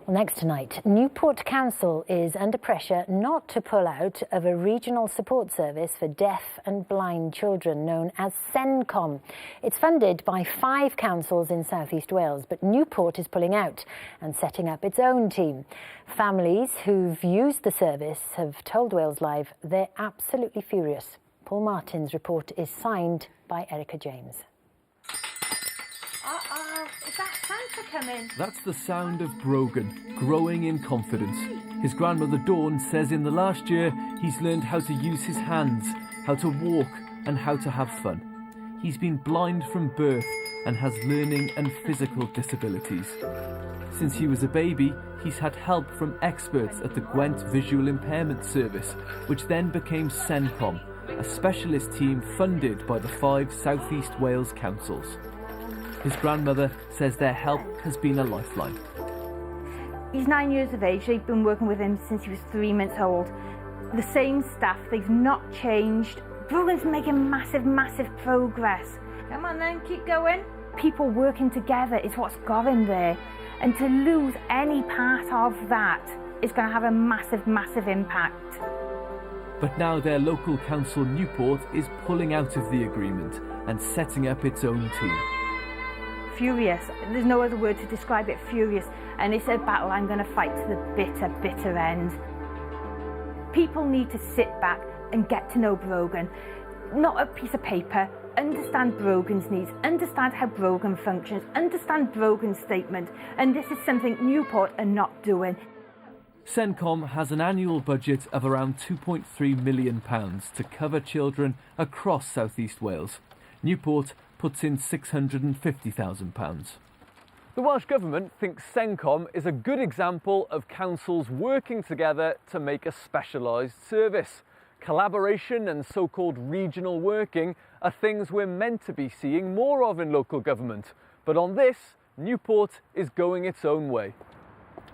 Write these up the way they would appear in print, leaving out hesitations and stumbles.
Well, next tonight, Newport Council is under pressure not to pull out of a regional support service for deaf and blind children known as SenCom. It's funded by 5 councils in South East Wales, but Newport is pulling out and setting up its own team. Families who've used the service have told Wales Live they're absolutely furious. Paul Martin's report is signed by Erica James. Is that Santa coming? That's the sound of Brogan, growing in confidence. His grandmother Dawn says in the last year he's learned how to use his hands, how to walk and how to have fun. He's been blind from birth and has learning and physical disabilities. Since he was a baby, he's had help from experts at the Gwent Visual Impairment Service, which then became SenCom, a specialist team funded by the 5 South East Wales councils. His grandmother says their help has been a lifeline. He's 9 years of age. They've been working with him since he was 3 months old. The same staff, they've not changed. Brogan's making massive progress. Come on then, keep going. People working together is what's got him there. And to lose any part of that is going to have a massive impact. But now their local council Newport is pulling out of the agreement and setting up its own team. Furious. There's no other word to describe it, furious. And it's a battle I'm going to fight to the bitter end. People need to sit back and get to know Brogan. Not a piece of paper. Understand Brogan's needs, understand how Brogan functions, understand Brogan's statement. And this is something Newport are not doing. SenCom has an annual budget of around £2.3 million to cover children across South East Wales. Newport puts in £650,000. The Welsh Government thinks SenCom is a good example of councils working together to make a specialised service. Collaboration and so-called regional working are things we're meant to be seeing more of in local government. But on this, Newport is going its own way.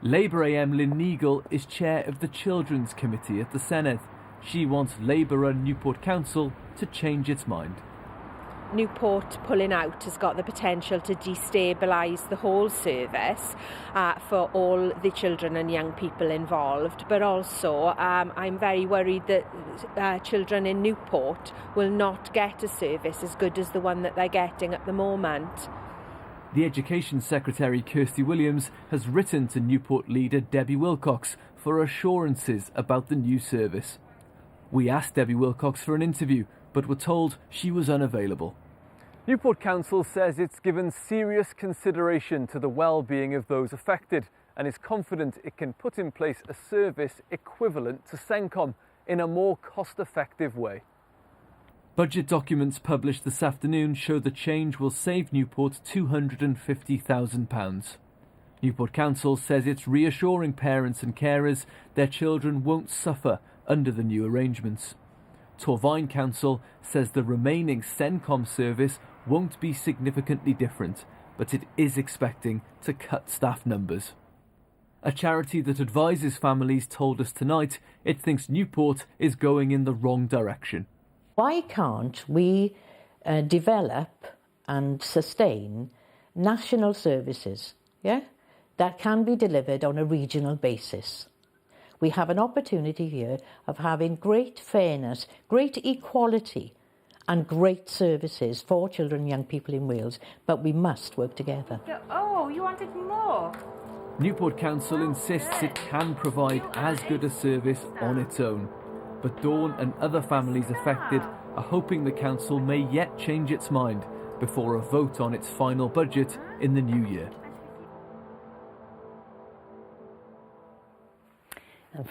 Labour AM Lynn Neagle is chair of the Children's Committee at the Senedd. She wants Labour-run Newport Council to change its mind. Newport pulling out has got the potential to destabilise the whole service for all the children and young people involved, but also I'm very worried that children in Newport will not get a service as good as the one that they're getting at the moment. The Education Secretary Kirsty Williams has written to Newport leader Debbie Wilcox for assurances about the new service. We asked Debbie Wilcox for an interview, but were told she was unavailable. Newport Council says it's given serious consideration to the well-being of those affected and is confident it can put in place a service equivalent to SenCom in a more cost-effective way. Budget documents published this afternoon show the change will save Newport £250,000. Newport Council says it's reassuring parents and carers their children won't suffer under the new arrangements. Torfaen Council says the remaining SenCom service won't be significantly different, but it is expecting to cut staff numbers. A charity that advises families told us tonight it thinks Newport is going in the wrong direction. Why can't we develop and sustain national services, that can be delivered on a regional basis? We have an opportunity here of having great fairness, great equality and great services for children and young people in Wales, but we must work together. Oh, you wanted more? Newport Council insists it can provide as good a service on its own, but Dawn and other families affected are hoping the council may yet change its mind before a vote on its final budget in the new year. And